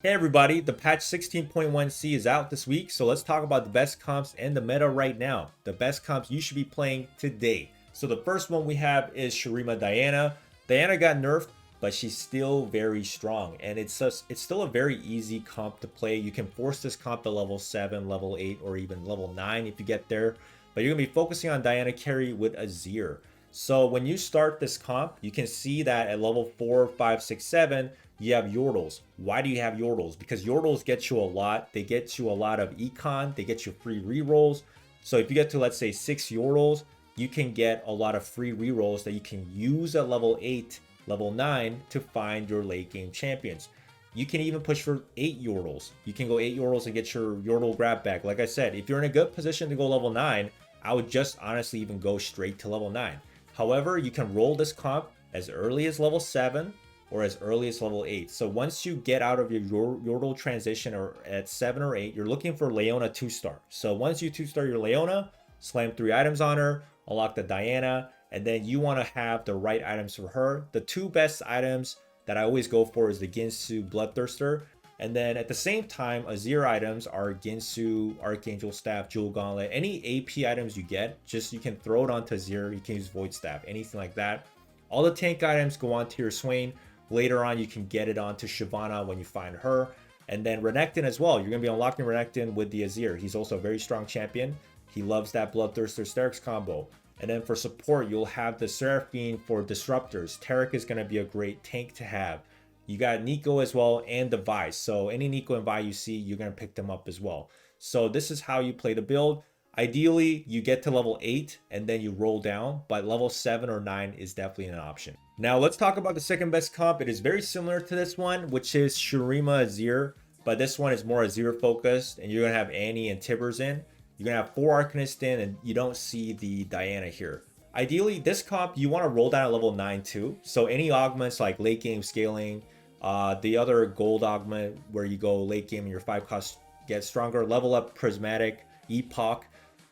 Hey everybody, the patch 16.1c is out this week, so let's talk about the best comps and the meta right now. The best comps you should be playing today. So the first one we have is Shurima Diana. Diana got nerfed, but she's still very strong, and it's still a very easy comp to play. You can force this comp to level 7, level 8, or even level 9 if you get there, but you're going to be focusing on Diana carry with Azir. So when you start this comp, you can see that at level 4, 5, 6, 7, you have Yordles. Why do you have Yordles? Because Yordles get you a lot. They get you a lot of econ. They get you free rerolls. So if you get to, let's say, 6 Yordles, you can get a lot of free rerolls that you can use at level 8, level 9 to find your late game champions. You can even push for 8 Yordles. You can go 8 Yordles and get your Yordle grab back. Like I said, if you're in a good position to go level 9, I would just honestly even go straight to level 9. However, you can roll this comp as early as level 7 or as early as level 8. So once you get out of your Yordle transition or at 7 or 8, you're looking for Leona 2-star. So once you 2-star your Leona, slam 3 items on her, unlock the Diana, and then you want to have the right items for her. The 2 best items that I always go for is the Ginsu Bloodthirster. And then at the same time, Azir items are Ginsu, Archangel Staff, Jewel Gauntlet. Any AP items you get, just you can throw it onto Azir. You can use Void Staff, anything like that. All the tank items go onto your Swain. Later on, you can get it onto Shyvana when you find her. And then Renekton as well. You're going to be unlocking Renekton with the Azir. He's also a very strong champion. He loves that Bloodthirster Sterix combo. And then for support, you'll have the Seraphine for disruptors. Taric is going to be a great tank to have. You got Nico as well and the Vi. So any Nico and Vi you see, you're going to pick them up as well. So this is how you play the build. Ideally, you get to level 8 and then you roll down, but level 7 or 9 is definitely an option. Now let's talk about the second best comp. It is very similar to this one, which is Shurima Azir, but this one is more Azir focused, and you're going to have Annie and Tibbers in. You're going to have 4 Arcanists in, and you don't see the Diana here. Ideally, this comp, you want to roll down at level 9 too. So any augments like late game scaling, the other gold augment where you go late game and your 5 costs get stronger, level up Prismatic, Epoch,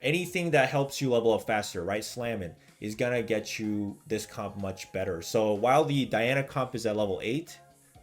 anything that helps you level up faster, right? Slamming is gonna get you this comp much better. So while the Diana comp is at level 8,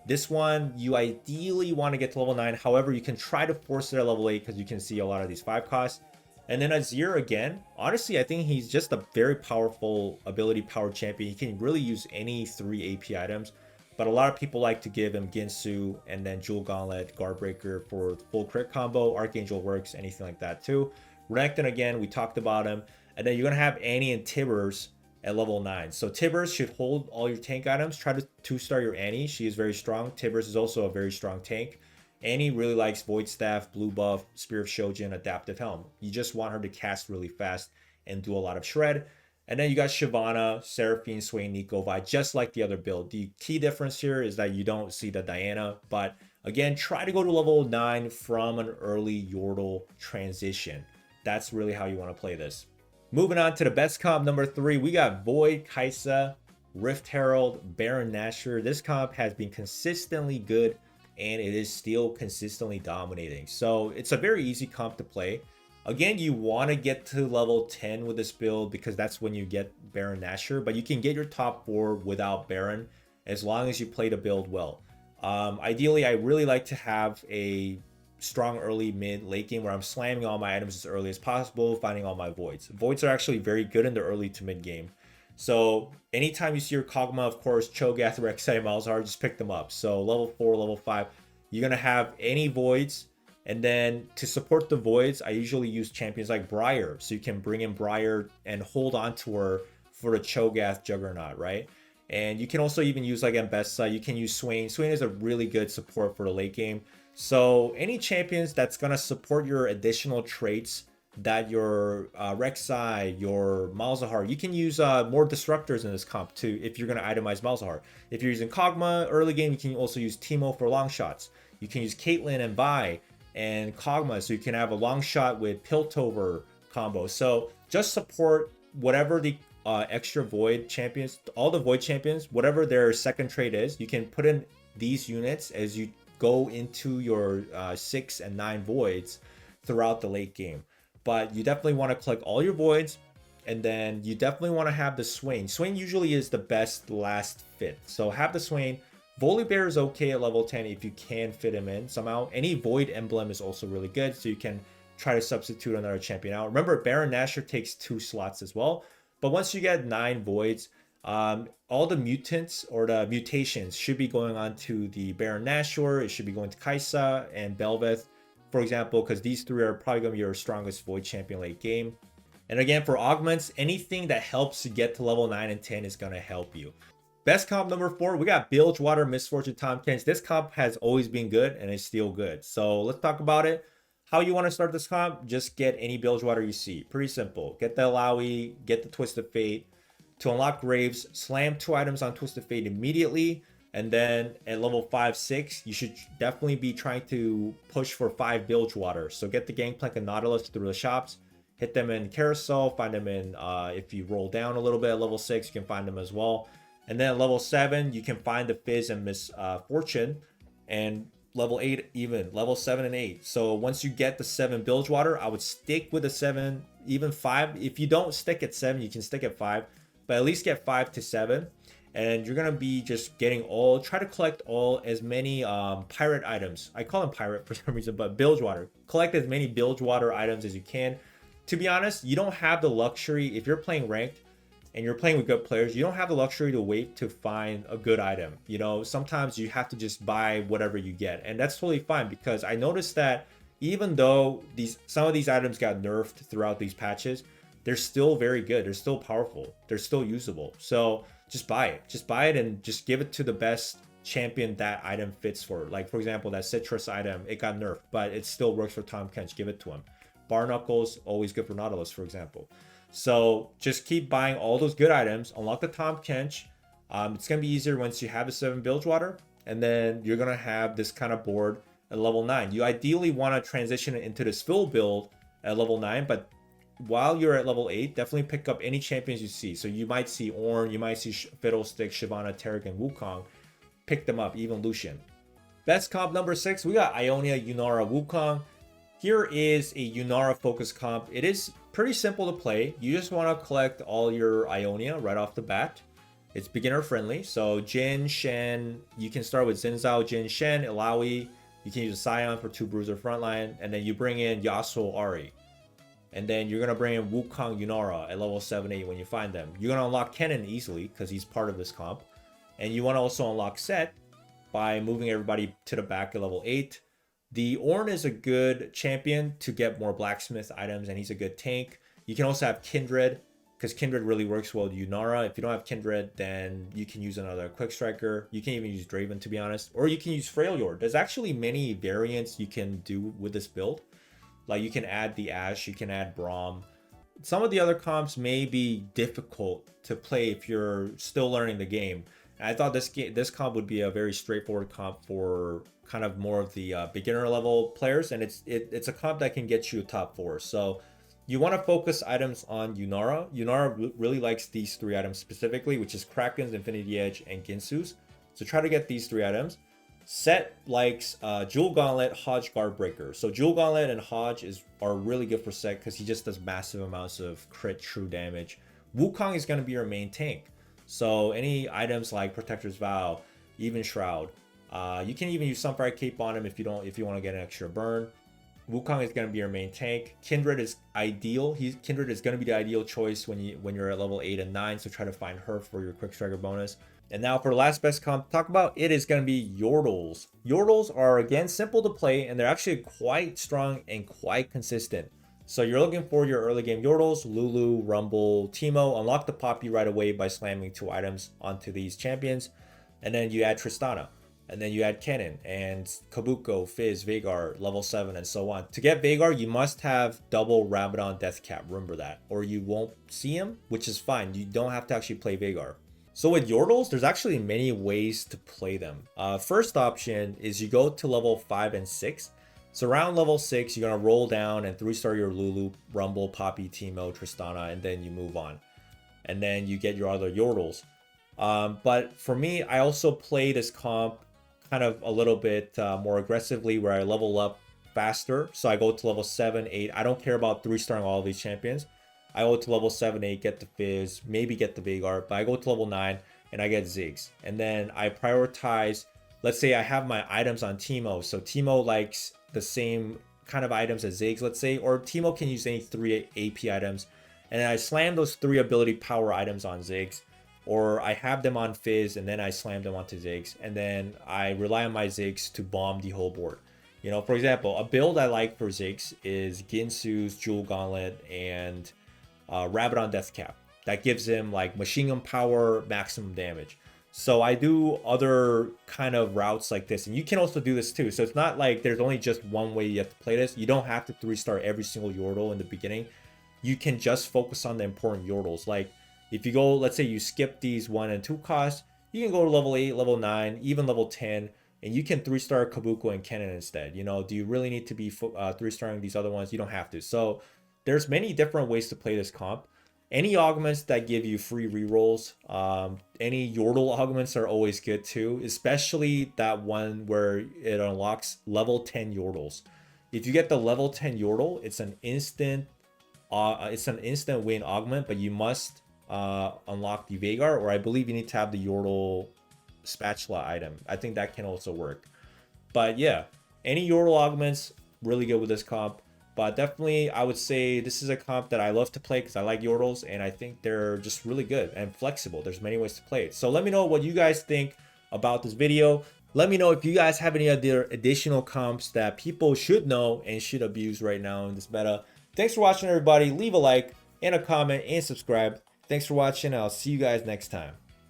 this one you ideally want to get to level 9. However, you can try to force it at level 8 because you can see a lot of these 5 costs. And then Azir again, honestly, I think he's just a very powerful ability power champion. He can really use any 3 AP items, but a lot of people like to give him Ginsu and then Jewel Gauntlet, Guardbreaker for full crit combo. Archangel works, anything like that too. Renekton again, we talked about him. And then you're going to have Annie and Tibbers at level 9. So Tibbers should hold all your tank items. Try to 2-star your Annie. She is very strong. Tibbers is also a very strong tank. Annie really likes Void Staff, Blue Buff, Spear of Shojin, Adaptive Helm. You just want her to cast really fast and do a lot of shred. And then you got Shyvana, Seraphine, Swain, Nico, Vi, just like the other build. The key difference here is that you don't see the Diana. But again, try to go to level 9 from an early Yordle transition. That's really how you want to play this. Moving on to the best comp number 3, we got Void, Kai'Sa, Rift Herald, Baron Nashor. This comp has been consistently good and it is still consistently dominating. So it's a very easy comp to play. Again, you want to get to level 10 with this build because that's when you get Baron Nashor, but you can get your top 4 without Baron as long as you play the build well. Ideally, I really like to have a strong early mid late game where I'm slamming all my items as early as possible, finding all my voids. Voids are actually very good in the early to mid game. So anytime you see your Kog'Maw, of course, Cho'Gath, Rek'Sai, Malzahar, just pick them up. So level 4, level 5, you're going to have any voids. And then to support the voids, I usually use champions like Briar. So you can bring in Briar and hold on to her for the Cho'Gath Juggernaut, right? And you can also even use like Mbessa. You can use Swain. Swain is a really good support for the late game. So any champions that's going to support your additional traits that your Rek'Sai, your Malzahar, you can use more disruptors in this comp too if you're going to itemize Malzahar. If you're using Kog'Maw early game, you can also use Teemo for long shots. You can use Caitlyn and Vi and Kog'Maw, so you can have a long shot with Piltover combo. So just support whatever the extra Void champions, all the Void champions, whatever their second trait is, you can put in these units as you go into your 6 and 9 voids throughout the late game. But you definitely want to collect all your voids, and then you definitely want to have the Swain. Swain usually is the best last fit. So have the Swain, Volibear is okay at level 10 if you can fit him in somehow. Any Void Emblem is also really good, so you can try to substitute another champion out. Remember, Baron Nashor takes 2 slots as well. But once you get 9 Voids, all the mutants or the mutations should be going on to the Baron Nashor. It should be going to Kaisa and Belveth, for example, because these 3 are probably going to be your strongest Void champion late game. And again, for augments, anything that helps you get to level 9 and 10 is going to help you. Best comp number 4, we got Bilgewater, Mistfortune, Tahm Kench. This comp has always been good and is still good. So let's talk about it. How you want to start this comp? Just get any Bilgewater you see. Pretty simple. Get the Alawi, get the Twisted Fate. To unlock Graves, slam 2 items on Twisted Fate immediately. And then at level 5, 6, you should definitely be trying to push for 5 Bilgewater. So get the Gangplank and Nautilus through the shops. Hit them in Carousel, find them in, if you roll down a little bit at level 6, you can find them as well. And then at level 7, you can find the Fizz and Miss Fortune. And level 8 even, level 7 and 8. So once you get the 7 Bilgewater, I would stick with the 7, even 5. If you don't stick at 7, you can stick at 5. But at least get 5 to 7. And you're going to be just getting try to collect as many pirate items. I call them pirate for some reason, but Bilgewater. Collect as many Bilgewater items as you can. To be honest, you don't have the luxury, if you're playing ranked, and you're playing with good players, you don't have the luxury to wait to find a good item. You know, sometimes you have to just buy whatever you get. And that's totally fine, because I noticed that even though some of these items got nerfed throughout these patches, they're still very good. They're still powerful. They're still usable. So just buy it. Just buy it and just give it to the best champion that item fits for. Like, for example, that citrus item, it got nerfed, but it still works for Tahm Kench. Give it to him. Barnacles, always good for Nautilus, for example. So just keep buying all those good items. Unlock the Tahm Kench. It's going to be easier once you have the 7 Bilgewater. And then you're going to have this kind of board at level 9. You ideally want to transition it into this fill build at level 9. But while you're at level 8, definitely pick up any champions you see. So you might see Ornn, you might see Fiddlestick, Shyvana, Taric, and Wukong. Pick them up, even Lucian. Best comp number 6, we got Ionia, Yunara, Wukong. Here is a Yunara focused comp. It is pretty simple to play. You just want to collect all your Ionia right off the bat. It's beginner friendly. So Jin, Shen, you can start with Xin Jin, Shen, Illaoi. You can use a Scion for 2 Bruiser frontline. And then you bring in Yasuo, Ahri. And then you're going to bring in Wukong, Yunara at level 7, 8 when you find them. You're going to unlock Kennen easily because he's part of this comp. And you want to also unlock Set by moving everybody to the back at level 8. The Ornn is a good champion to get more blacksmith items, and he's a good tank. You can also have Kindred, because Kindred really works well with Yunara. If you don't have Kindred, then you can use another Quick Striker. You can even use Draven, to be honest. Or you can use Freljord. There's actually many variants you can do with this build. Like, you can add the Ashe, you can add Braum. Some of the other comps may be difficult to play if you're still learning the game. And I thought this comp would be a very straightforward comp for kind of more of the beginner level players, and it's a comp that can get you top 4. So you want to focus items on Yunara. Yunara really likes these 3 items specifically, which is Kraken's, Infinity Edge, and Ginsu's. So try to get these 3 items. Set likes Jewel Gauntlet, Hodge, Guardbreaker. So Jewel Gauntlet and Hodge are really good for Set because he just does massive amounts of crit true damage. Wukong is going to be your main tank. So any items like Protector's Vow, even Shroud, you can even use Sunfire Cape on him if you want to get an extra burn. Wukong is going to be your main tank. Kindred is ideal. Kindred is going to be the ideal choice when you're at level 8 and 9. So try to find her for your Quick Striker bonus. And now for the last best comp to talk about, it is going to be Yordles. Yordles are again simple to play, and they're actually quite strong and quite consistent. So you're looking for your early game Yordles, Lulu, Rumble, Teemo. Unlock the Poppy right away by slamming 2 items onto these champions. And then you add Tristana. And then you add Kennen and Kabuko, Fizz, Veigar, level 7, and so on. To get Veigar, you must have double Rabadon Death Cap. Remember that. Or you won't see him, which is fine. You don't have to actually play Veigar. So with Yordles, there's actually many ways to play them. First option is you go to level 5 and 6. So around level 6, you're going to roll down and 3-star your Lulu, Rumble, Poppy, Teemo, Tristana, and then you move on. And then you get your other Yordles. But for me, I also play this comp kind of a little bit more aggressively where I level up faster. So I go to level 7, 8. I don't care about 3-starring all of these champions. I go to level 7, 8, get the Fizz, maybe get the Veigar, but I go to level 9 and I get Ziggs. And then I prioritize, let's say I have my items on Teemo. So Teemo likes the same kind of items as Ziggs, let's say, or Teemo can use any 3 AP items. And then I slam those 3 ability power items on Ziggs, or I have them on Fizz and then I slam them onto Ziggs. And then I rely on my Ziggs to bomb the whole board. You know, for example, a build I like for Ziggs is Ginsu's Jewel Gauntlet and Rabadon Deathcap. That gives him like machine gun power, maximum damage. So I do other kind of routes like this, and you can also do this too. So it's not like there's only just one way you have to play this. You don't have to 3-star every single Yordle in the beginning. You can just focus on the important Yordles. Like if you go, let's say you skip these 1 and 2 costs, you can go to level 8, level 9, even level 10, and you can 3-star Kabuko and Kennen instead. You know, do you really need to be 3-starring these other ones? You don't have to. So there's many different ways to play this comp. Any augments that give you free rerolls, any Yordle augments are always good too, especially that one where it unlocks level 10 Yordles. If you get the level 10 Yordle, it's an instant win augment, but you must unlock the Veigar, or I believe you need to have the Yordle spatula item. I think that can also work. But yeah, any Yordle augments, really good with this comp. But definitely, I would say this is a comp that I love to play because I like Yordles, and I think they're just really good and flexible. There's many ways to play it. So let me know what you guys think about this video. Let me know if you guys have any other additional comps that people should know and should abuse right now in this meta. Thanks for watching, everybody. Leave a like and a comment and subscribe. Thanks for watching. I'll see you guys next time.